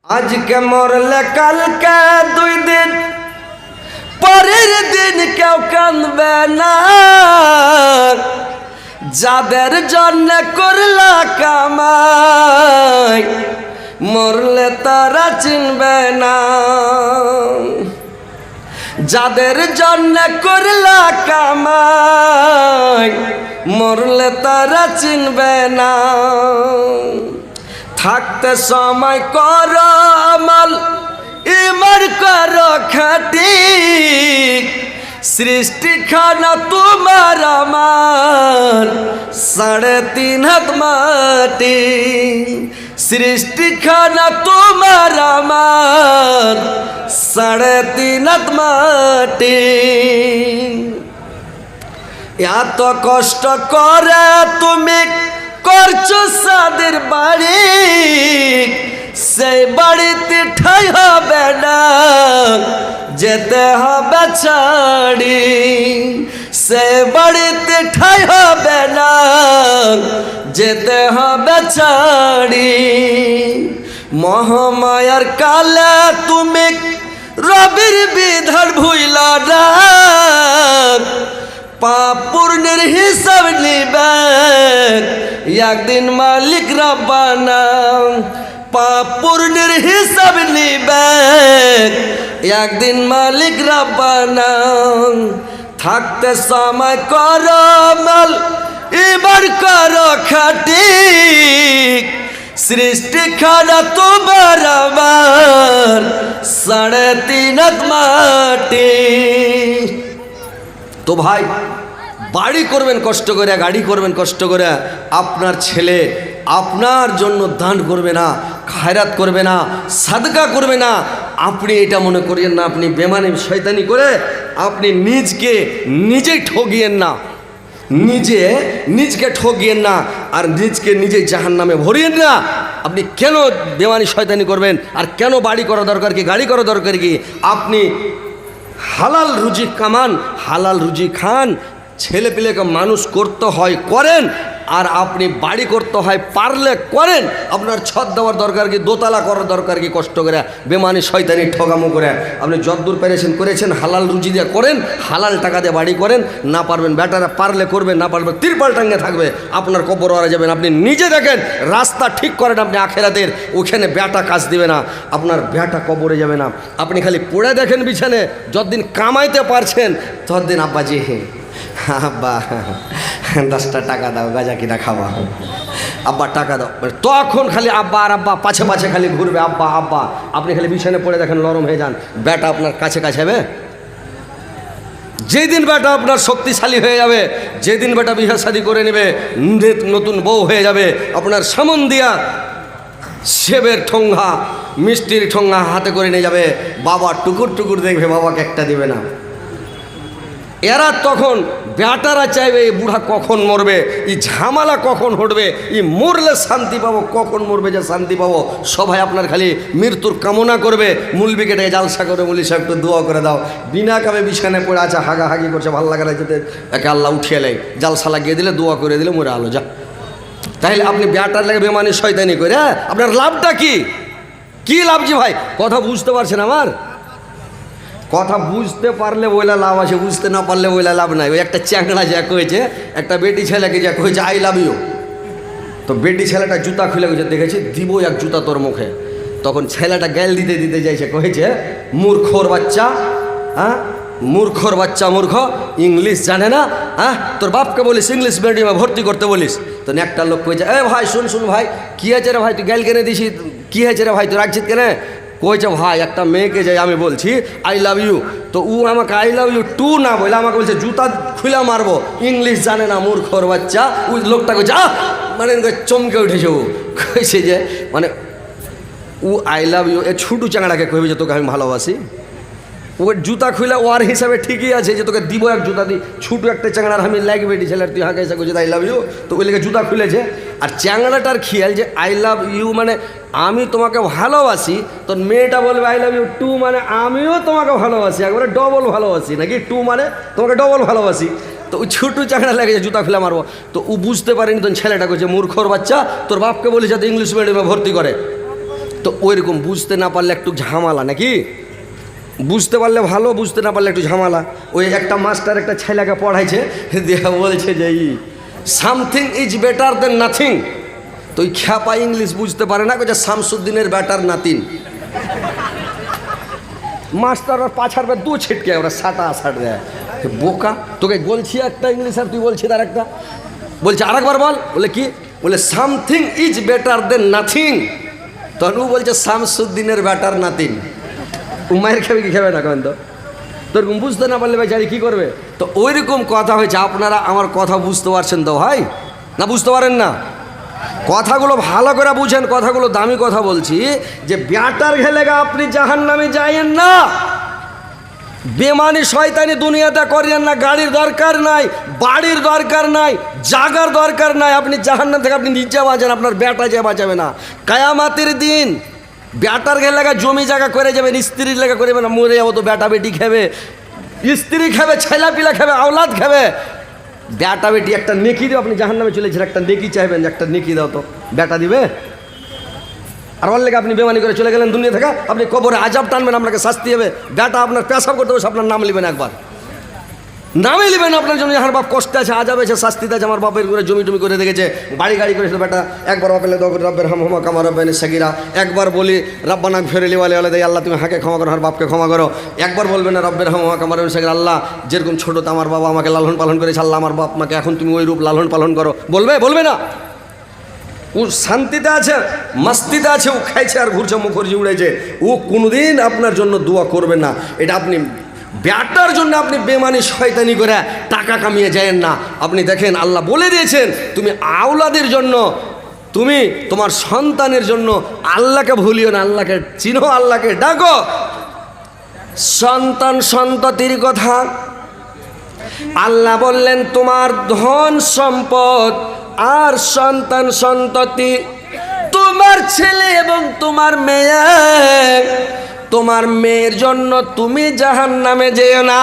আজকে মরলে কালকে 2 দিন পরের দিন কেউ কাঁদবে না। যাদের জন্য করলা কামাই মরলে তারা চিনবে না। যাদের জন্য করলা কামাই মরলে তারা চিনবে না। থাকতে সময় করো আমল ইমান করো খাটি, সৃষ্টি খানা তোমার আমার 3.5 হাত মাটি। সৃষ্টি খানা তোমার আমার 3.5 হাত মাটি। এত কষ্ট করে তুমি করছো সাদের বাড়ি, সেই বাড়িতে ঠাই হবে না, যেতে হবে ছাড়ি। সেই বাড়িতে ঠাই হবে না, যেতে হবে ছাড়ি। মহামায়ার কালে তুমি রবির বিধান ভুইলা না। পাপ পুণ্যের হিসাব নিবেন একদিন মালিক রব্বানা। পাপ পুণ্যের হিসাব নিবেন একদিন মালিক রব্বানা। থাকতে সময় করো আমল ইমান করো খাটি, সৃষ্টি খানা তোমার আমার 3.5 হাত মাটি। তো ভাই, বাড়ি করবেন কষ্ট করে, গাড়ি করবেন কষ্ট করে, আপনার ছেলে আপনার জন্য দান করবে না, খায়রাত করবে না, সাদকা করবে না, আপনি এটা মনে করিয়েন না আপনি বেমানি শয়তানি করে আপনি নিজেই ঠগিয়েন না। নিজকে ঠগিয়েন না আর নিজকে নিজেই জাহান্নামে ভরিয়েন না। আপনি কেন বেমানি শয়তানি করবেন? আর কেন বাড়ি করা দরকার কি, গাড়ি করা দরকার কি? আপনি হালাল রুজি কামান, হালাল রুজি খান, ছেলে পিলেকে মানুষ করতে হয় করেন, আর আপনি বাড়ি করতে হয় পারলে করেন। আপনার ছদ দেওয়ার দরকার কি, দোতলা করার দরকার কি কষ্ট করে বেমানি শয়তানি ঠগামো করে? আপনি যদ্দূর করেছেন হালাল রুজি দিয়ে করেন, হালাল টাকা দিয়ে বাড়ি করেন। না পারবেন বেটারা পারলে করবেন, না পারবেন তিরপাল টাঙ্গে থাকবে, আপনার কবর ওরা যাবেন। আপনি নিজে দেখেন, রাস্তা ঠিক করেন আপনি আখেরাতের, ওখানে বেটা কাজ দিবে না, আপনার বেটা কবরে যাবে না। আপনি খালি পড়ে দেখেন বিছানে, যতদিন কামাইতে পারছেন ততদিন আব্বাজি আব্বা 10টা টাকা দাও, গাজা কিনা খাওয়া, আব্বা টাকা দাও, তখন খালি আব্বা আর আব্বা পাছে পাছে খালি ঘুরবে, আব্বা আব্বা। আপনি খালি বিছানে পড়ে দেখেন নরম হয়ে যান, বেটা আপনার কাছে হবে। যেদিন বেটা আপনার শক্তিশালী হয়ে যাবে, যেদিন বেটা বিয়ে শাদী করে নেবে, নতুন বউ হয়ে যাবে, আপনার সামন দিয়া সেবের ঠোঙ্গা মিষ্টির ঠোঙ্গা হাতে করে নিয়ে যাবে, বাবা টুকুর টুকুর দেখবে, বাবাকে একটা দিবে না। এরা তখন বেটারা চাইবে এই বুড়া কখন মরবে, এই ঝামেলা কখন হটবে, এই মরলে শান্তি পাবো, কখন মরবে যে শান্তি পাবো। সবাই আপনার খালি মৃত্যুর কামনা করবে। মুলবিকে ডেকে জালসা করে, মুলি সাহেব একটু দোয়া করে দাও। বিনা কামে বিছানে পড়ে আছে, হাগাহাগি করছে, ভালো লাগে না, যেতে একে আল্লাহ উঠিয়ে নেয়, জালসা লাগিয়ে দিলে, দোয়া করে দিলে মরে আলো যা। তাইলে আপনি বেটার লাগে বেমানি শয়তানি করে আপনার লাভটা কি লাভ? জি ভাই, কথা বুঝতে পারছেন আমার কথা? বুঝতে পারলে বইলা লাভ আছে, বুঝতে না পারলে বইলা লাভ নাই। ওই একটা চ্যাংড়া যা কয়েছে, একটা বেটি ছেলেকে যা কয়েছে আই লাভ ইউ, তো বেটি ছেলেটা জুতা খুলে গেছে, দেখেছি দিব এক জুতা তোর মুখে। তখন ছেলেটা গ্যাল দিতে যাইছে, কয়েছে মূর্খর বাচ্চা, হ্যাঁ মূর্খর বাচ্চা, মূর্খ, ইংলিশ জানে না, হ্যাঁ তোর বাপকে বলিস ইংলিশ মিডিয়ামে ভর্তি করতে বলিস। তো একটা লোক কয়েছে, এ ভাই শুন ভাই, কী হয়েছে রে ভাই, তুই গ্যাল কেনে দিছি, কী হয়েছে রে ভাই, তুই রাখছিস কেনে? কইছে ভাই একটা মেয়েকে যাই আমি বলছি আই লাভ ইউ, তো ও আমাকে আই লাভ ইউ টু না বলে আমাকে বলছে জুতা খুলে মারবো, ইংলিশ জানে না মূর্খর বাচ্চা। ওই লোকটা কইছে মানে চমকে উঠেছে, ও কইছে যে মানে ও আই লাভ ইউ, এ ছুটু চাংড়াকে কইবে যে তোকে আমি ভালোবাসি। ও জুতা খুলে ওর হিসাবে ঠিকই আছে যে তোকে দিব এক জুতা দিই, ছুটু একটা চ্যাংড়ার আমি লাগবে ছেলের, তুই হাঁকে এসে কইছে আই লাভ ইউ, তো ওই লেগে জুতা খুলেছে। আর চ্যাংড়াটার খেয়াল যে আই লাভ ইউ মানে আমি তোমাকে ভালোবাসি, তো মেয়েটা বলবে আই লাভ ইউ টু মানে আমিও তোমাকে ভালোবাসি, একবারে ডবল ভালোবাসি, নাকি টু মানে তোমাকে ডবল ভালোবাসি। তো ওই ছোটো চাকরা লেগেছে জুতা খুলে মারবো, তো ও বুঝতে পারেনি, তখন ছেলেটা কইছে মূর্খর বাচ্চা, তোর বাপকে বলিস যাতে ইংলিশ মিডিয়ামে ভর্তি করে। তো ওইরকম বুঝতে না পারলে একটু ঝামেলা নাকি, বুঝতে পারলে ভালো, বুঝতে না পারলে একটু ঝামেলা। ওই একটা মাস্টার একটা ছেলেকে পড়াইছে, দিয়ে বলছে যে something is better then nothing. তো ওই খ্যাপা ইংলিশ বুঝতে পারে না, যে শামসুদ্দিনের বেটার নাতিন। মাস্টার ওর পাছার দু ছিটকে ওরা সাট দেয়। বোকা, তোকে বলছি একটা ইংলিশ আর তুই বলছিস আর একটা। বলছে আরেকবার বল। বলে কি? বলে something is better then nothing. তখন ও বলছে শামসুদ্দিনের বেটার নাতিন। মায়ের খাবে কি খাবে না কেন? তো তোরকম বুঝতে না পারলে বেচারি কী করবে? তো ওইরকম কথা হয়েছে। আপনারা আমার কথা বুঝতে পারছেন তো ভাই, না বুঝতে পারেন না? কথাগুলো ভালো করে বুঝেন, কথাগুলো দামি কথা বলছি। যে ব্যাটার ঘেলেগা আপনি জাহান্নামে যাইয়েন না, বেমানি শয়তানি দুনিয়াতে করিয়েন না। গাড়ির দরকার নাই, বাড়ির দরকার নাই, জাগার দরকার নাই। আপনি জাহান্নাম থেকে আপনি নিজে বাঁচেন, আপনার বেটা যে বাঁচাবে না। কায়ামাতের দিন ব্যাটার ঘেলে লাগা জমি জায়গা করে যাবেন, স্ত্রীর লেগা করে যাবেন। মরে যাবো তো বেটা বেটি খাবে, স্ত্রী খাবে, ছেলা পিলা খাবে, আওলাদ খাবে। বেটা বেটি একটা নেকি দিও, আপনি জাহান্নামে চলেছেন, একটা নেকি চাইবেন, একটা নেকি দাও, তো বেটা দিবে? আর ওর লেগে আপনি বেমানি করে চলে গেলেন দুনিয়া থেকে, আপনি কবরে আজাব টানবেন, আপনাকে শাস্তি হবে। বেটা আপনার পেশাব করতে হবে, আপনার নাম নেবেন, একবার নামে নেবেন। আপনার জন্য আমার বাপ কষ্ট আছে, আজাব আছে, শাস্তিতে আছে। আমার বাপের করে জমি টমি করে দেখেছে, বাড়ি গাড়ি করেছিল বেটা। একবার বাপের রব্বের হাম হমা কামা রব্বেন সাকিরা। একবার বলি রব্বানাক ফেরেলি ওয়ালে ওয়ালে দেয়, আল্লাহ তুমি হাকে ক্ষমা করো, আমার বাপকে ক্ষমা করো। একবার বলবে না রব্বের হাম হমা কামা রব্বেন সাকিরা, আল্লাহ যেরকম ছোটোতে আমার বাবা আমাকে লালন পালন করেছে, আল্লাহ আমার বাপ মাকে এখন তুমি ওই রূপ লালন পালন করো। বলবে? বলবে না। ও শান্তিতে আছে, মাস্তিতে আছে, ও খাইছে আর ঘুরছে, মুখর্জি উড়েছে। ও কোনোদিন আপনার জন্য দোয়া করবে না। এটা আপনি ব্যাটার জন্য আপনি বেমানি শয়তানি করে টাকা কামিয়ে যায়েন না। আপনি দেখেন আল্লাহ বলে দিয়েছেন, তুমি আওলাদের জন্য, তুমি তোমার সন্তানের জন্য আল্লাহকে ভুলিও না, আল্লাহকে চিনো, আল্লাহকে ডাকো। সন্তান সন্ততির কথা আল্লাহ বললেন, তোমার ধন সম্পদ আর সন্তান সন্ততি, তোমার ছেলে এবং তোমার মেয়ে। তোমার মেয়ের জন্য তুমি জাহান্নামে যেও না।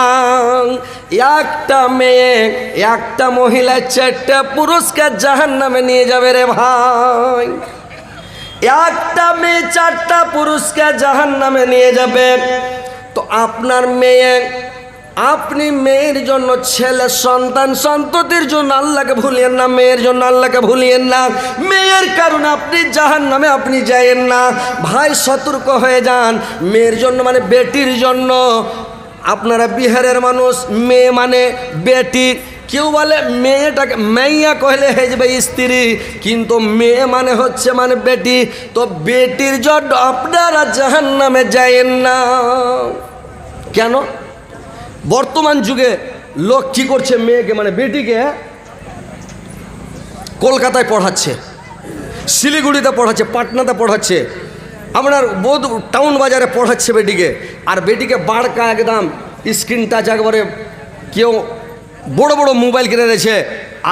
একটা মেয়ে, একটা মহিলা 4টা পুরুষকে জাহান্নামে নিয়ে যাবে রে ভাই। একটা মেয়ে 4টা পুরুষকে জাহান্নামে নিয়ে যাবে। তো আপনার মেয়ে, আপনি মেয়ের জন্য, ছেলে সন্তান সন্ততির জন্য আল্লাহকে ভুলিয়েন না, মেয়ের জন্য আল্লাহকে ভুলিয়েন না। মেয়ের কারণে আপনি জাহান্নামে আপনি যায়েন না ভাই, সতর্ক হয়ে যান। মেয়ের জন্য মানে বেটির জন্য। আপনারা বিহারের মানুষ, মেয়ে মানে বেটি। কেউ বলে মেয়েটাকে মাইয়া কহলে হয়ে যাবে স্ত্রী, কিন্তু মেয়ে মানে হচ্ছে মানে বেটি। তো বেটির জন্য আপনারা জাহান্নামে যায়েন না। কেন? বর্তমান যুগে লোক কী করছে, মেয়েকে মানে বেটিকে কলকাতায় পড়াচ্ছে, শিলিগুড়িতে পড়াচ্ছে, পাটনাতে পড়াচ্ছে, আপনার বোধ টাউন বাজারে পড়াচ্ছে বেটিকে। আর বেটিকে বাড়কা একদম স্ক্রিন টাচ একবারে, কেউ বড় বড় মোবাইল কিনে দিয়েছে,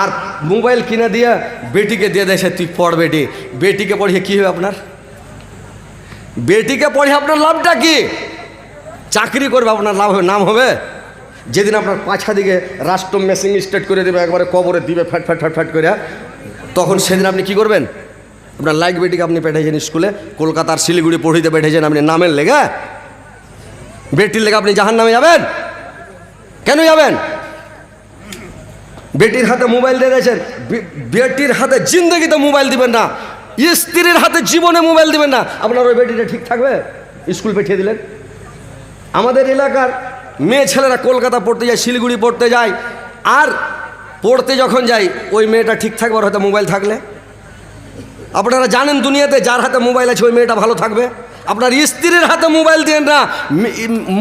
আর মোবাইল কিনে দিয়ে বেটিকে দিয়ে দিয়েছে, তুই পড় বেটি। বেটিকে পড়িয়ে কী হবে আপনার? বেটিকে পড়িয়ে আপনার লাভটা কি? চাকরি করবে, আপনার লাভ হবে, নাম হবে। যেদিন আপনার পাছা দিকে রাষ্ট্র মেশিন স্টার্ট করে দেবে, একবারে কবরে দিবে ফ্যাট ফ্যাট ফ্যাট ফ্যাট করে, তখন সেদিন আপনি কি করবেন? আপনার লাইক বেটিকে আপনি পাঠিয়েছেন স্কুলে, কলকাতার শিলিগুড়ি পড়িতে পাঠিয়েছেন, আপনি নামের লেগে, বেটির লেগে আপনি জাহান্নামে যাবেন? কেন যাবেন? বেটির হাতে মোবাইল দিয়ে দিয়েছেন, বেটির হাতে জিন্দগিতে মোবাইল দিবেন না, স্ত্রীর হাতে জীবনে মোবাইল দিবেন না। আপনার ওই বেটিটা ঠিক থাকবে? স্কুল পাঠিয়ে দিলেন। আমাদের এলাকার মেয়ে ছেলেরা কলকাতা পড়তে যায়, শিলিগুড়ি পড়তে যায়, আর পড়তে যখন যাই ওই মেয়েটা ঠিক থাকবে ওর হাতে মোবাইল থাকলে? আপনারা জানেন দুনিয়াতে যার হাতে মোবাইল আছে ওই মেয়েটা ভালো থাকবে। আপনার স্ত্রীর হাতে মোবাইল দেন না,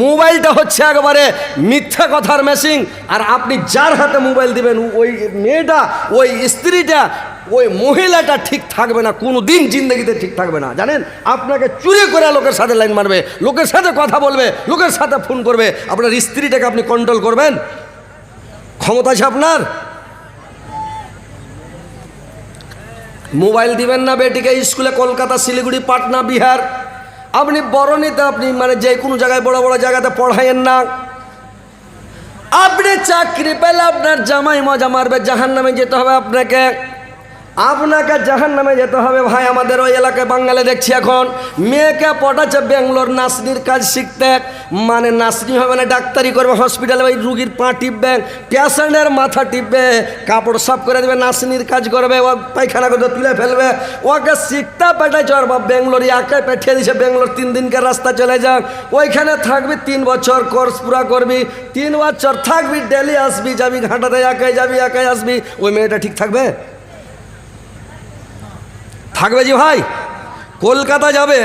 মোবাইলটা হচ্ছে একবারে মিথ্যা কথার মেশিন। আর আপনি যার হাতে মোবাইল দিবেন ওই মেয়েটা, ওই স্ত্রীটা, ওই মহিলাটা ঠিক থাকবে না, কোনো দিন জিন্দগিতে ঠিক থাকবে না। জানেন, আপনাকে চুরি করে লোকের সাথে লাইন মারবে, লোকের সাথে কথা বলবে, লোকের সাথে ফোন করবে। আপনার স্ত্রীটাকে আপনি কন্ট্রোল করবেন? ক্ষমতা আছে আপনার? মোবাইল দিবেন না বেটিকে স্কুলে, কলকাতা, শিলিগুড়ি, পাটনা, বিহার। আপনি বরণীতে, আপনি মানে যে কোনো জায়গায় বড় বড় জায়গাতে পড়াইয়েন না। আপনি চাকরি পেলে আপনার জামাই মজা মারবে, জাহান্নামে যেতে হবে আপনাকে। আপনাকে জাহান্নামে যেতে হবে ভাই। আমাদের ওই এলাকায় বাঙালি দেখছি এখন মেয়েকে পটাচ্ছে ব্যাঙ্গালোর নার্সিংয়ের কাজ শিখতে, মানে নার্সিং হবে না, ডাক্তারি করবে, হসপিটালে ওই রুগীর পা টিপবে, পেশেন্টের মাথা টিপবে, কাপড় সাফ করে দেবে, নার্সিংয়ের কাজ করবে, ও পায়খানা করে তুলে ফেলবে। ওকে শিখতে পাঠাইছে ওর বাপ ব্যাঙ্গালোর, একে পাঠিয়ে দিয়েছে ব্যাঙ্গালোর, 3 দিনকার রাস্তা চলে যাক, ওইখানে থাকবি 3 বছর, কোর্স পুরা করবি, 3 বছর থাকবি, ডেলি আসবি যাবি ঘাটাতে, একাই যাবি একাই আসবি। ওই মেয়েটা ঠিক থাকবে? থাকবে জি ভাই? কলকাতা যাবে,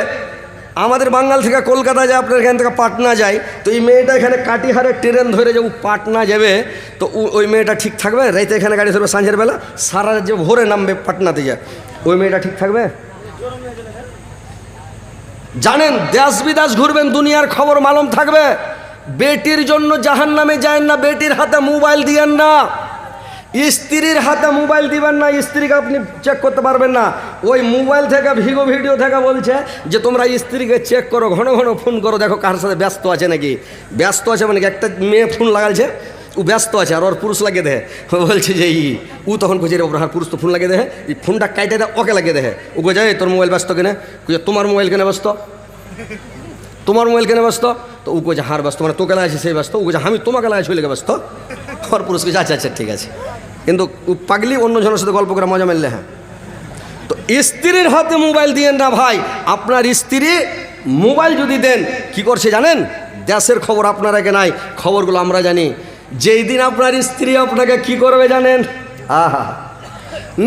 আমাদের বাঙ্গাল থেকে কলকাতা যায়, আপনার এখান থেকে পাটনা যায়, তো এই মেয়েটা এখানে কাটিহারে ট্রেন ধরে যে পাটনা যাবে, তো ওই মেয়েটা ঠিক থাকবে? রাইতে এখানে গাড়ি ধরবে, সাঁঝের বেলা সারা যে ভোরে নামবে পাটনাতে যায়, ওই মেয়েটা ঠিক থাকবে? জানেন দেশ বিদেশ ঘুরবেন, দুনিয়ার খবর মালুম থাকবে। বেটির জন্য জাহান্নামে যায় না, বেটির হাতে মোবাইল দিয়েন না, স্ত্রীর হাতে মোবাইল দিবেন না, স্ত্রীকে আপনি চেক করতে পারবেন না। ওই মোবাইল থেকে ভিডিও থেকে বলছে যে তোমরা স্ত্রীকে চেক করো, ঘন ঘন ফোন করো, দেখো কার সাথে ব্যস্ত আছে নাকি। ব্যস্ত আছে মানে একটা মেয়ে ফোন লাগালছে, ও ব্যস্ত আছে, আর ওর পুরুষ লাগিয়ে দেয়, বলছে যে ও তখন খুঁজে ওর হার পুরুষ তো ফোন লাগিয়ে দেয়, এই ফোনটা কাইটে দেয়, ওকে লাগিয়ে দেয়, ও কে যায় তোর মোবাইল ব্যস্ত কেনে, তোমার মোবাইল কেনে ব্যস্ত, তোমার মোবাইল কেনে ব্যস্ত, তো ও কোথায় হার ব্যস্ত, মানে তোকে লাগাইছে সেই ব্যস্ত, ও কোথায় আমি তোমাকে লাগাইছি ওই লেগে ব্যস্ত। ওর পুরুষকে আচ্ছা আচ্ছা ঠিক আছে, কিন্তু পাগলি অন্য জনের সাথে গল্প করে মজা মেললে। হ্যাঁ, তো স্ত্রীর হাতে মোবাইল দিয়েন না ভাই। আপনার স্ত্রী মোবাইল যদি দেন, কি করছে জানেন? দেশের খবর আপনার আগে নাই, খবরগুলো আমরা জানি। যেই দিন আপনার স্ত্রী আপনাকে কি করবে জানেন? আহা,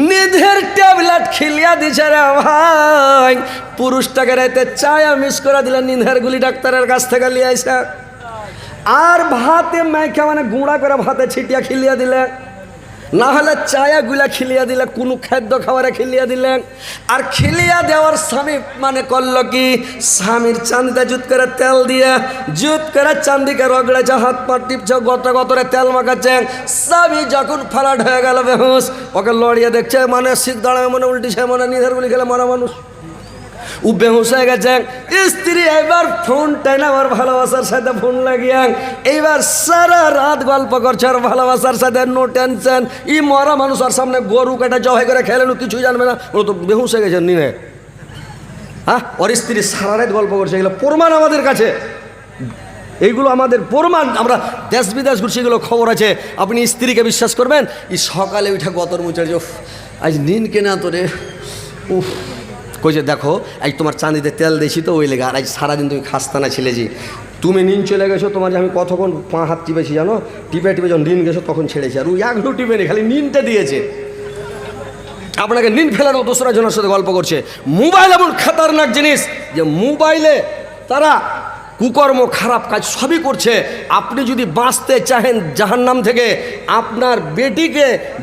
নিধের ট্যাবলেট খিলিয়া দিছে রে ভাই, পুরুষটাকে রাইতে চায়া মিস করে দিলেন, নিধের গুলি ডাক্তারের কাছ থেকে লিয়ে আইসা, আর ভাতে মাইখা মানে গুঁড়া করে ভাতে ছিটিয়া খিলিয়া দিলে, না হলে চায়া গুলা খিলিয়া দিলে, কোনো খাদ্য খাবারে খিলিয়া দিলেন। আর খিলিয়া দেওয়ার স্বামী মানে করলো কি, স্বামীর চান্দিতে জুত করে তেল দিয়ে, জুত করে চান্দিকে রগড়েছে, হাত পা টিপছে, গতরে তেল মাখাচ্ছে। স্বামী যখন ফ্লাট হয়ে গেল বেহুশ, ওকে লড়িয়ে দেখছে, মানে শিখ দাঁড়ায়, মানে উল্টিছে, মানে নিধের গুলি খেলে মারা মানুষ, ও বেহুশ হয়ে গেছে। স্ত্রী এবার ফোন টাইনা ওর ভালোবাসার সাথে ফোন লাগিয়ে এইবার সারা রাত গল্প করছে ওর ভালোবাসার সাথে, নো টেনশন। ই মরা মানুষ আর সামনে গরু কাটা জবাই করে খেলেন, কিছুই জানবে না, ও তো বেহুশ হয়ে গেছে নিনে। হ্যাঁ, ওর স্ত্রী সারা রাত গল্প করছে, এগুলো প্রমাণ আমাদের কাছে, এইগুলো আমাদের প্রমাণ, আমরা দেশ বিদেশ ঘুরছি, এগুলো খবর আছে। আপনি স্ত্রীকে বিশ্বাস করবেন? এই সকালে উঠে গতর মুচার যে আজ নিন কেনা তো রে, উফ, কইছে দেখো আজ তোমার চাঁদিতে তেল দিয়েছি তো ওই লেগে, আর আজ সারাদিন তুমি খাস্তানা ছিলে, যে তুমি নিন চলে গেছো, তোমার যে আমি কতক্ষণ পা হাত টিপেছি জানো, টিপে যখন নিন গেছো তখন ছেড়েছি, আর ওই একটু টিপে নি, খালি নিনটা দিয়েছে। আপনাকে নিন ফেলানো দোসরা জনের সাথে গল্প করছে। মোবাইল এমন খাতারনাক জিনিস যে মোবাইলে তারা কুকর্ম, খারাপ কাজ সবই করছে। আপনি যদি বাঁচতে চাহেন জাহান্নাম থেকে, আপনার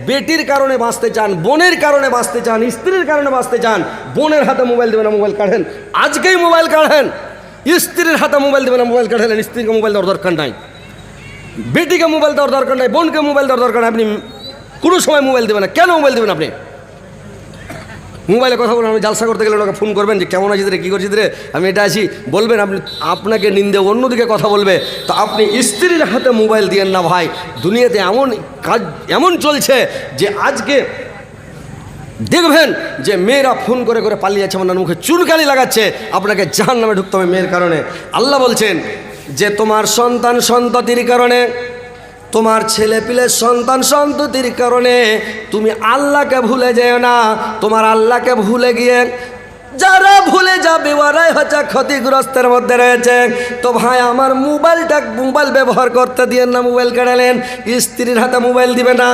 বেটির কারণে বাঁচতে চান, বোনের কারণে বাঁচতে চান, স্ত্রীর কারণে বাঁচতে চান, বোনের হাতে মোবাইল দেবেন না, মোবাইল কাঢ়েন, আজকেই মোবাইল কাঢ়েন। স্ত্রীর হাতে মোবাইল দেবেন না, মোবাইল কাঢ়েন, স্ত্রীকে মোবাইল দেওয়ার দরকার নাই, বেটিকে মোবাইল দেওয়ার দরকার নাই, বোনকে মোবাইল দেওয়ার দরকার নাই। আপনি কোনো সময় মোবাইল দেবেন না। কেন মোবাইল দেবেন? আপনি মোবাইলে কথা বলবেন, আমি জালসা করতে গেলে ওনাকে ফোন করবেন যে কেমন আছিস রে, কী করছিস রে, আমি এটা আছি বলবেন, আপনাকে নিন্দে অন্যদিকে কথা বলবে। তো আপনি স্ত্রীর হাতে মোবাইল দিয়েন না ভাই। দুনিয়াতে এমন কাজ এমন চলছে যে আজকে দেখবেন যে মেয়েরা ফোন করে করে পালিয়ে যাচ্ছে, আমার মুখে চুনকালি লাগাচ্ছে। আপনাকে জাহান্নামে ঢুকতে হবে মেয়ের কারণে। আল্লাহ বলছেন যে তোমার সন্তান সন্ততির কারণে, তোমার ছেলে পিলের সন্তান সন্ততির কারণে তুমি আল্লাহকে ভুলে যেও না। তোমার আল্লাহকে ভুলে গিয়ে যারা ভুলে যাবে ওরাই হচ্ছে ক্ষতিগ্রস্তের মধ্যে রয়েছে। তো ভাই আমার মোবাইল ব্যবহার করতে দিয়েন না, মোবাইল কেড়ালেন, স্ত্রীর হাতে মোবাইল দিবে না।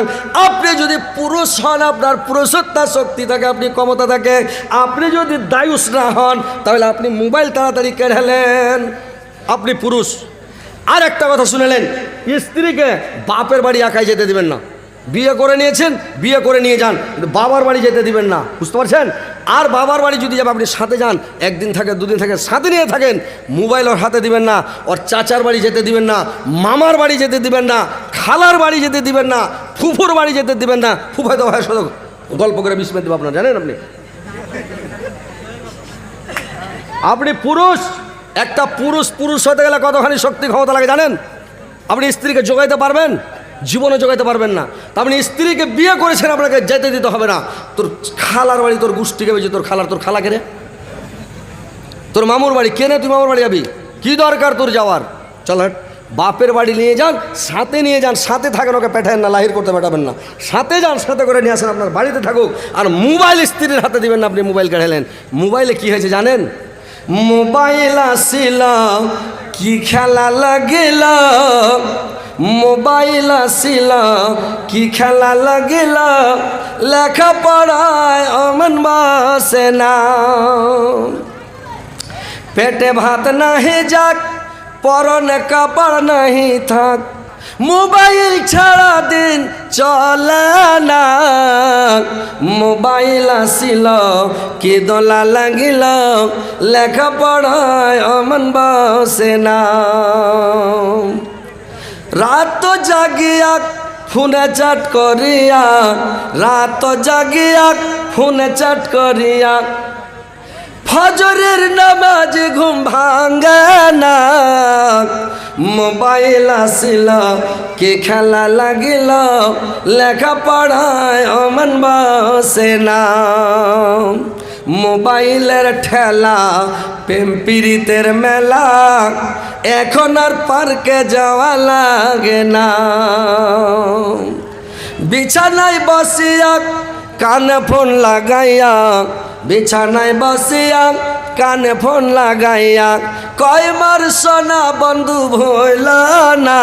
আপনি যদি পুরুষ হন, আপনার পুরুষত্বার শক্তি থাকে, আপনি ক্ষমতা থাকে, আপনি যদি দায়ুষ না হন, তাহলে আপনি মোবাইল তাড়াতাড়ি কেড়ালেন, আপনি পুরুষ। আর একটা কথা শুনেলেন, স্ত্রীকে বাপের বাড়ি একাই যেতে দিবেন না। বিয়ে করে নিয়েছেন, বিয়ে করে নিয়ে যান, বাবার বাড়ি যেতে দিবেন না, বুঝতে পারছেন? আর বাবার বাড়ি যদি যাবে, আপনি সাথে যান, একদিন থাকে দুদিন থাকে, সাথে নিয়ে থাকেন, মোবাইল ওর হাতে দিবেন না, ওর চাচার বাড়ি যেতে দিবেন না, মামার বাড়ি যেতে দিবেন না, খালার বাড়ি যেতে দিবেন না, ফুফুর বাড়ি যেতে দিবেন না। ফুফাই তো ভাই শুধু গল্প করে বিস্মিত দেবো, আপনার জানেন? আপনি পুরুষ, একটা পুরুষ হতে গেলে কতখানি শক্তি ক্ষমতা লাগে জানেন? আপনি স্ত্রীকে জোগাইতে পারবেন? জীবনে জোগাইতে পারবেন না। তার মানে স্ত্রীকে বিয়ে করেছেন, আপনাকে যেতে দিতে হবে না। তোর খালার বাড়ি, তোর গোষ্ঠীকে বেজে তোর খালা কেনে, তোর মামুর বাড়ি কেনে, তুই মামুর বাড়ি যাবি, কি দরকার তোর যাওয়ার? চল হাট। বাপের বাড়ি নিয়ে যান, সাথে নিয়ে যান, সাথে থাকেন, ওকে পেঠায়েন না, লাহির করতে পাঠাবেন না, সাথে যান, সাথে করে নিয়ে আসেন, আপনার বাড়িতে থাকুক। আর মোবাইল স্ত্রীর হাতে দিবেন না। আপনি মোবাইল কেড়ালেন, মোবাইলে কি হয়েছে জানেন? মোবাইল আসিল কি খেলা লাগিল, মোবাইল আসিল কি খেলা লাগিল, লেখাপড়ায় অমন বসে না, পেটে ভাত নাহি যাক, পরনে কাপড় নাহি থাক, মোবাইল ছাড়া দিন চলে না, মোবাইল আসিল কি দোলা লাগিল, লেখাপড়ায় অমন বসে না। রাত জাগিয়া ফোনে চাট করিয়া, রাত জাগিয়া ফোনে চাট করিয়া, ফজরের নামাজ ঘুম ভাঙ্গে না, মোবাইল আসিল কে খেলা লাগিল, লেখাপড়ায় অমন বসে না, মোবাইলের ঠেলা প্রেম পীড়িতের মেলা, এখন আর পার্কে যাওয়া লাগে না, বিছানায় বসিয়া কানে ফোন লাগাইয়া, বিছানায় বসিয়া কানে ফোন লাগাইয়া, কয় মার সোনা বন্ধু ভইল না,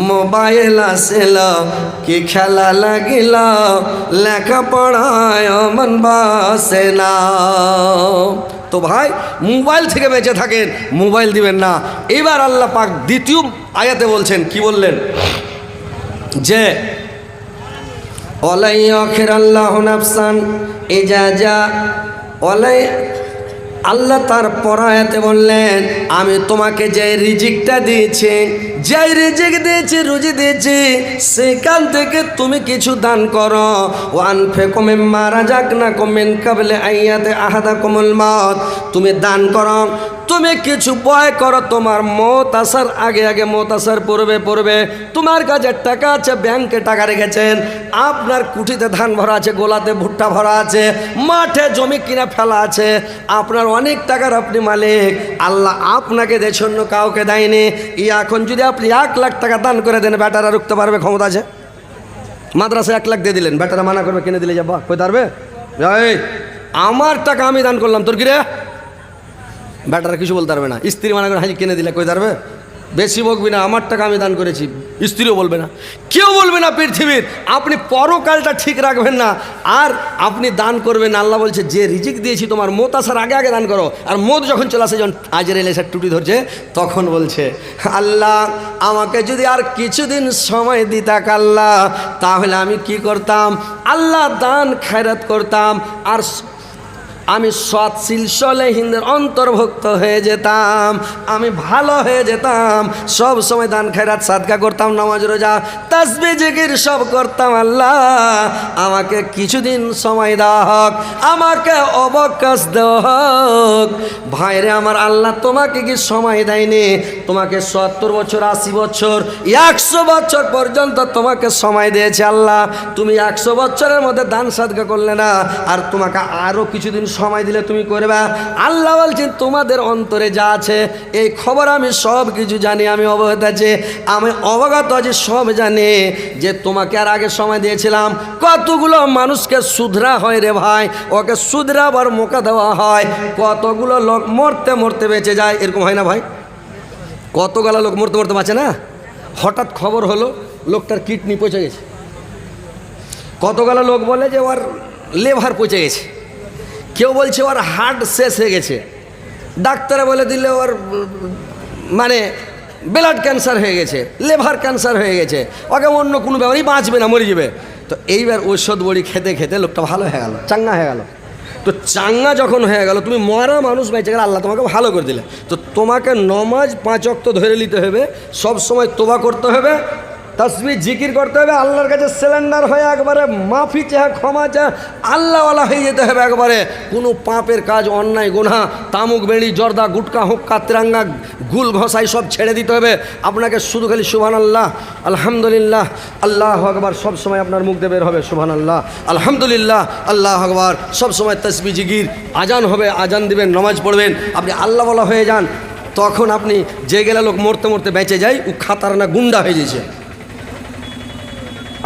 মোবাইল আসিল কি খেলা লাগিল, লেখাপড়ায় মন বসে না। তো ভাই মোবাইল থেকে বেঁচে থাকেন, মোবাইল দিবেন না। এবার আল্লাহ পাক দ্বিতীয় আয়াতে বলছেন, কি বললেন? যে ওলাই আখির আল্লাহ নাফসান ইজাজা ওলাই, আল্লাহ তার পরায়াতে বললেন, আমি তোমাকে যে রিজিকটা দিয়েছি, যে রিজিক দিয়েছি, রুজি দিয়েছি, সেখান থেকে তুমি কিছু দান করো। ওয়ান ফেকুম মিম্মা রাযাকনাকুম মিন ক্বাবলি আইয়াতি আহাদাকুমুল মাউত, তুমি দান করো, তুমি কিছু বয় করো, তোমার মত আসার আগে আগে, মত আসার পূর্বে তোমার কাছে টাকা আছে, ব্যাংকে টাকা রেখেছেন, আপনার কুঠিতে ধান ভরা আছে, গোলাতে ভুট্টা ভরা আছে, মাঠে জমি কিনা ফেলা আছে, আপনার অনেক টাকার আপনি মালিক, আল্লাহ আপনাকে দেয়, অন্য কাউকে দেয়নি। এখন যদি আপনি 1 লাখ টাকা দান করে দেন, বেটারা রুখতে পারবে? ক্ষমতা আছে? মাদ্রাসায় 1 লাখ দিয়ে দিলেন, বেটারা মানা করবে, কিনে দিলে যাবা, কই পারবে? এই আমার টাকা আমি দান করলাম, তোর কি রে? বেটারা কিছু বলতে পারবে না। স্ত্রী মানা করে হাজি কিনে দিলে কই পারবে? বেশি বকবি না, আমার টাকা আমি দান করেছি, স্ত্রীও বলবে না, কেউ বলবে না পৃথিবীর। আপনি পরকালটা ঠিক রাখবেন না, আর আপনি দান করবেন না। আল্লাহ বলছে, যে রিজিক দিয়েছি তোমার মত আসার আগে আগে দান করো। আর মত যখন চলে আসে, যখন আজরাইল এসে টুটি ধরছে, তখন বলছে, আল্লাহ আমাকে যদি আর কিছুদিন সময় দিতাক আল্লাহ, তাহলে আমি কি করতাম? আল্লাহ দান খায়রাত করতাম, আর আমি সৎ সিলসিলাহিনদের অন্তর্ভুক্ত হয়ে যেতাম, আমি ভালো হয়ে যেতাম, সব সময় দান খায়রাত সাদকা করতাম, নামাজ রোজা তাসবিহ জিকির সব করতাম। আল্লাহ আমাকে কিছুদিন সময় দেওয়া হোক, আমাকে অবকাশ দেওয়া হোক। ভাইরে আমার, আল্লাহ তোমাকে কি সময় দেয়নি? তোমাকে 70 বছর, 80 বছর, 100 বছর পর্যন্ত তোমাকে সময় দিয়েছে আল্লাহ। তুমি 100 বছরের মধ্যে দান সাদকা করলে না, আর তোমাকে আরও কিছুদিন সময় দিলে তুমি করবে। আল্লাহ বলছেন, তোমাদের অন্তরে যা আছে এই খবর আমি সব কিছু জানি, আমি অবগত আছি, আমি অবগত আছি, সব জানি যে তোমাকে আর আগে সময় দিয়েছিলাম। কতগুলো মানুষকে শুধরা হয় রে ভাই, ওকে শুধরাবার মৌকা দেওয়া হয়, কতগুলো লোক মরতে মরতে বেঁচে যায়, এরকম হয় না ভাই? কতগুলো লোক মরতে মরতে বাঁচে না? হঠাৎ খবর হলো লোকটার কিডনি পচে গেছে, কতগুলো লোক বলে যে ওর লিভার পচে গেছে, কেউ বলছে ওর হার্ট শেষ হয়ে গেছে, ডাক্তারে বলে দিলে ওর মানে ব্লাড ক্যান্সার হয়ে গেছে, লিভার ক্যান্সার হয়ে গেছে, ওকে অন্য কোনো ব্যাপারই বাঁচবে না, মরে যাবে। তো এইবার ঔষধ বড়ি খেতে খেতে লোকটা ভালো হয়ে গেল, চাঙ্গা হয়ে গেল। তো চাঙ্গা যখন হয়ে গেল, তুমি মরা মানুষ বেঁচে গেলে, আল্লাহ তোমাকে ভালো করে দিলে। তো তোমাকে নমাজ 5 ওয়াক্ত ধরে নিতে হবে, সব সময় তোবা করতে হবে, তসবিহ জিকির করতে হবে, আল্লাহর কাছে সিলিন্ডার হয়ে একবারে মাফি চায়, ক্ষমা চায়, আল্লাহওয়ালা হয়ে যেতে হবে একবারে। কোনো পাপের কাজ, অন্যায় গুনাহ, তামুক বেড়ি, জর্দা, গুটকা, হুক্কা, তিরাঙ্গা, গুল ঘষাই সব ছেড়ে দিতে হবে আপনাকে। শুধু খালি সুবহানাল্লাহ, আলহামদুলিল্লাহ, আল্লাহু আকবার সব সময় আপনার মুখ দিয়ে বের হবে। সুবহানাল্লাহ, আলহামদুলিল্লাহ, আল্লাহু আকবার সব সময় তসবিহ জিকির। আজান হবে, আজান দিবেন, নামাজ পড়বেন, আপনি আল্লাহওয়ালা হয়ে যান। তখন আপনি যে গেলে লোক মরতে মরতে বেঁচে যায়, ও খাতার না গুন্ডা হয়ে গেছে।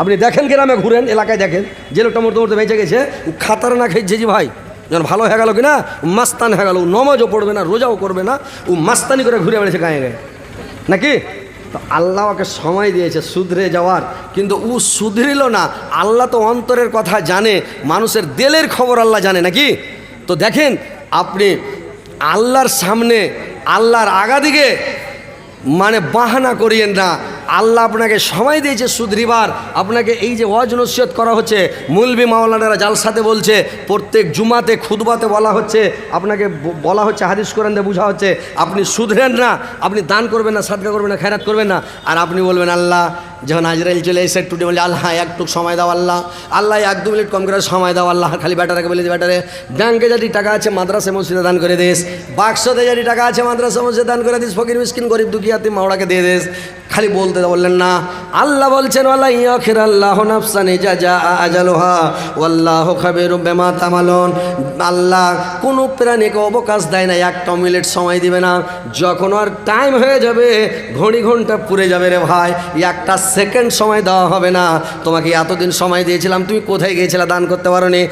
আপনি দেখেন গ্রামে ঘুরেন, এলাকায় দেখেন, যে লোকটা মরতে মরতে বেঁচে গেছে, ও খাতার না খেয়েছে জি ভাই, যখন ভালো হয়ে গেল কিনা, মাস্তান হয়ে গেল, ও নমাজও পড়বে না, রোজাও করবে না, ও মাস্তানি করে ঘুরে বেড়েছে গায়ে গায়ে, নাকি? তো আল্লাহ ওকে সময় দিয়েছে শুধরে যাওয়ার, কিন্তু ও শুধরিল না। আল্লাহ তো অন্তরের কথা জানে, মানুষের দিলের খবর আল্লাহ জানে, নাকি? তো দেখেন, আপনি আল্লাহর সামনে, আল্লাহর আগাদিকে মানে বাহানা করিয়েন না। আল্লাহ আপনাকে সময় দিয়েছে শুধরিবার। আপনাকে এই যে ওয়াজ নসিহত করা হচ্ছে, মুলবি মাওলানারা জালসাতে বলছে, প্রত্যেক জুমাতে খুতবাতে বলা হচ্ছে, আপনাকে বলা হচ্ছে, হাদিস কোরআন দিয়ে বোঝা হচ্ছে, আপনি শুধরেন না, আপনি দান করবেন না, সাদকা করবেন না, খেরাত করবেন না। আর আপনি বলবেন আল্লাহ, যখন আজরাইল চলে এসে একটু বলে আল্লাহ একটু সময় দাও, আল্লাহ আল্লাহ 1-2 মিনিট কম করে সময় দাও, আল্লাহ খালি ব্যাটারাকে বলে ব্যাটারে ব্যাংকে যদি টাকা আছে মাদ্রাসা মসজিদে দান করে দিস, বাক্সতে যদি টাকা আছে মাদ্রাসা মসজিদে দান করে দিস, ফকির মিসকিন গরিব দুঃখী মাওড়াকে দিয়ে দিস। খালি বলতে বললেন না, আল্লাহ বলছেন ওয়ালা ইয়াখির আল্লাহু নাফসান ইজা জাআ আজালুহা ওয়াল্লাহু খাবীরুম বিমা তামালুন। আল্লাহ কোনো প্রাণীকে অবকাশ দেয় না, 1 মিনিট সময় দিবে না। যখন আর টাইম হয়ে যাবে, ঘড়ি ঘন্টা পুড়ে যাবে রে ভাই, 1 সেকেন্ড সময় দেওয়া হবে না। তোমাকে এতদিন সময় দিয়েছিলাম, তুমি কোথায় গিয়েছিলে, দান করতে পারো নি,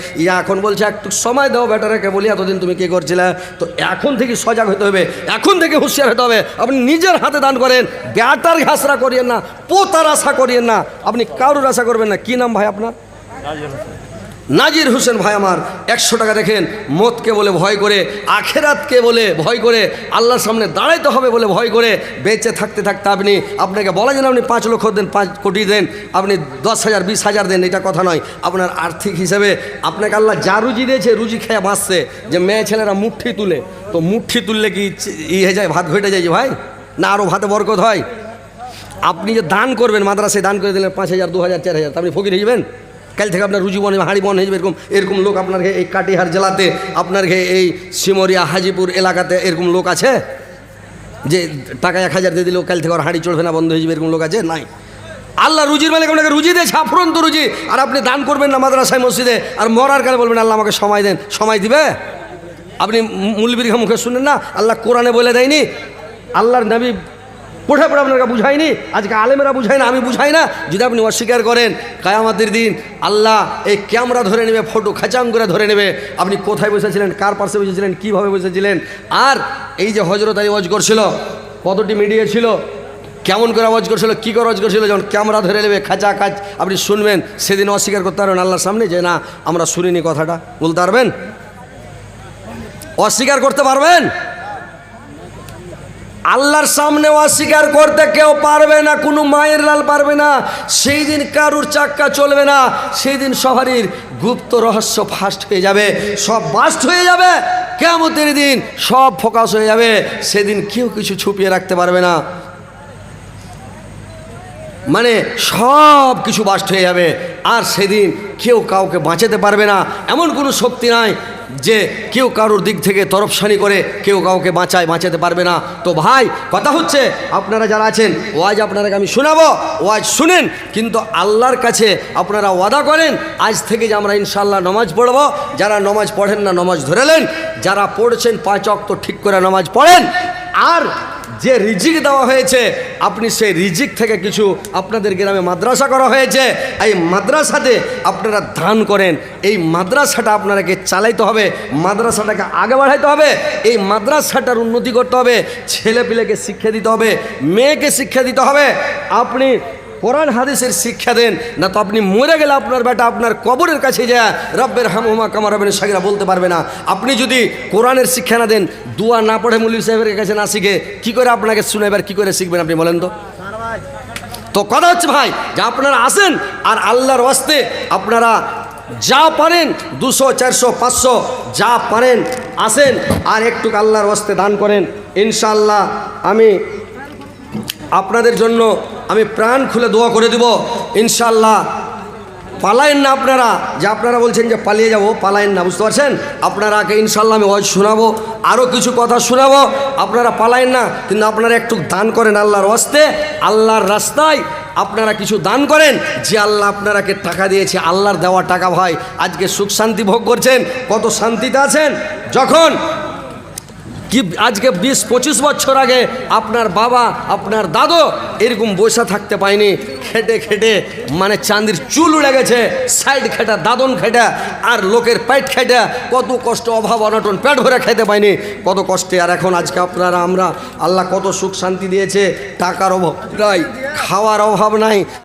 এখন বলছে একটু সময় দাও ব্যাটারাকে, বলি এতদিন তুমি কী করছিলে। তো এখন থেকে সজাগ হতে হবে, এখন থেকে হুঁশিয়ার হতে হবে। আপনি নিজের হাতে দান করেন, ব্যাটার ঘাসরা করিয়েন না, পোতার আশা করিয়েন না, আপনি কারুর আশা করবেন না। কি নাম ভাই আপনার? নাজির হোসেন ভাই আমার। 100 টাকা দেখেন, মতকে বলে ভয় করে, আখেরাতকে বলে ভয় করে, আল্লাহর সামনে দাঁড়াইতে হবে বলে ভয় করে, বেঁচে থাকতে থাকতে আপনাকে বলা যেন আপনি 5 লক্ষ দেন, 5 কোটি দেন, আপনি 10,000 20,000 দেন, এটা কথা নয়। আপনার আর্থিক হিসেবে আপনাকে আল্লাহ যা রুজি দিয়েছে, রুজি খেয়ে বাঁচছে। যে মেয়ে ছেলেরা মুঠি তুলে, তো মুঠি তুললে কি হয়ে যায়, ভাত ঘটে যায় যে ভাই, না আরও ভাতে বরকত হয়? আপনি যে দান করবেন, মাদ্রাসায় দান করে দিলেন 5,000 2,000 4,000, আপনি ফকির হয়ে যাবেন। কাল থেকে আপনার রুজি বনে, হাঁড়ি বন হয়ে যাবে। এরকম লোক আপনার এই কাটিহার জেলাতে, আপনার এই সিমরিয়া হাজিপুর এলাকাতে এরকম লোক আছে যে টাকা 1,000 দিয়ে দিলেও কাল থেকে আর হাঁড়ি চলবে না, বন্ধ হয়ে যাবে, এরকম লোক আছে? নাই। আল্লাহ রুজির মালিক আপনাকে রুজি দিয়েছে, আফরন্ত রুজি, আর আপনি দান করবেন না মাদ্রাসায় মসজিদে, আর মরার কালে বলবেন আল্লাহ আমাকে সময় দেন। সময় দিবে? আপনি মুলবির মুখে শুনেন না, আল্লাহ কোরআনে বলে দেয়নি? আল্লাহর নবী পড়ে পড়ে আপনাকে বুঝায়নি? আজকে আলেমেরা বুঝায় না, আমি বুঝাই না? যদি আপনি অস্বীকার করেন, কিয়ামতের দিন আল্লাহ এই ক্যামেরা ধরে নেবে, ফটো খাচাং করে ধরে নেবে, আপনি কোথায় বসেছিলেন, কার পাশে বসেছিলেন, কীভাবে বসেছিলেন। আর এই যে হজরত আলী ওয়াজ করছিল, কতটি মিডিয়া ছিল, কেমন করে আওয়াজ করছিল, কী করে আওয়াজ করছিল, যখন ক্যামেরা ধরে নেবে খাঁচা খাচ আপনি শুনবেন, সেদিন অস্বীকার করতে পারবেন আল্লাহর সামনে যে না আমরা শুনিনি? কথাটা বলতে পারবেন? অস্বীকার করতে পারবেন? আল্লাহর সামনে অস্বীকার করতে কেউ পারবে না, কোনো মায়ের লাল পারবে না। সেই দিন কারুর চাক্কা চলবে না, সেই দিন সবারই গুপ্ত রহস্য ফাস্ট হয়ে যাবে, সব বাস্ট হয়ে যাবে। কিয়ামতের দিন সব ফোকাস হয়ে যাবে, সেদিন কেউ কিছু ছুপিয়ে রাখতে পারবে না, মানে সব কিছু বাস্ট হয়ে যাবে। আর সেদিন কেউ কাউকে বাঁচাতে পারবে না, এমন কোনো শক্তি নাই যে কেউ কারোর দিক থেকে তরফসানি করে কেউ কাউকে বাঁচাতে পারবে না। তো ভাই কথা হচ্ছে, আপনারা যারা আছেন, ওয়াজ আপনারা আমি শোনাবো, ওয়াজ শুনেন, কিন্তু আল্লাহর কাছে আপনারা ওয়াদা করেন আজ থেকে যে আমরা ইনশাআল্লাহ নামাজ পড়ব। যারা নামাজ পড়েন না নামাজ ধরেলেন, যারা পড়ছেন 5 ওয়াক্ত ঠিক করে নামাজ পড়েন। আর যে রিজিক দেওয়া হয়েছে, আপনি সেই রিজিক থেকে কিছু, আপনাদের গ্রামে মাদ্রাসা করা হয়েছে, এই মাদ্রাসাতে আপনারা দান করেন। এই মাদ্রাসাটা আপনাকে চালাইতে হবে, মাদ্রাসাটাকে আগে বাড়াইতে হবে, এই মাদ্রাসাটার উন্নতি করতে হবে, ছেলেপিলেকে শিক্ষা দিতে হবে, মেয়েকে শিক্ষা দিতে হবে। আপনি কোরআন হাদিসের শিক্ষা দেন না, তো আপনি মরে গেলে আপনার বেটা আপনার কবরের কাছে যায় রব্বের হামহুমা কামা রাব্বানি সাগীরা বলতে পারবে না। আপনি যদি কোরআনের শিক্ষা না দেন, দোয়া না পড়ে মুল্লি সাহেবের কাছে না শিখে, কি করে আপনাকে শুনাইবার, কি করে শিখবেন আপনি বলেন তো? তো কথা হচ্ছে ভাই যে আপনারা আসেন, আর আল্লাহর ওয়াস্তে আপনারা যা পারেন 200 400 500 যা পারেন আসেন, আর একটু আল্লাহর ওয়াস্তে দান করেন। ইনশাআল্লাহ আমি আপনাদের জন্য আমি প্রাণ খুলে দোয়া করে দিব ইনশাআল্লাহ। পালায়েন না আপনারা, যে আপনারা বলছেন যে পালিয়ে যাব, পালায়েন না, বুঝতে পারছেন? আপনারাকে ইনশাআল্লাহ আমি ওয়াজ শোনাবো, আরও কিছু কথা শোনাবো, আপনারা পালায়েন না। কিন্তু আপনারা একটু দান করেন আল্লাহর ওয়াস্তে, আল্লাহর রাস্তায় আপনারা কিছু দান করেন। যে আল্লাহ আপনারাকে টাকা দিয়েছে, আল্লাহর দেওয়া টাকা ভাই, আজকে সুখ শান্তি ভোগ করছেন, কত শান্তিতে আছেন। যখন কি আজকে 20-25 বছর আগে আপনার বাবা আপনার দাদু এরকম বসে থাকতে পায়নি, খেটে খেটে মানে চাঁদির চুল উড়ে গেছে, সাইড খেটা, দাদন খেটা, আর লোকের পেট খেটা, কত কষ্ট, অভাব অনটন, পেট ভরে খেতে পায়নি, কত কষ্টে। আর এখন আজকে আপনারা আমরা আল্লাহ কত সুখ শান্তি দিয়েছে, টাকার অভাব নাই, খাওয়ার অভাব নাই।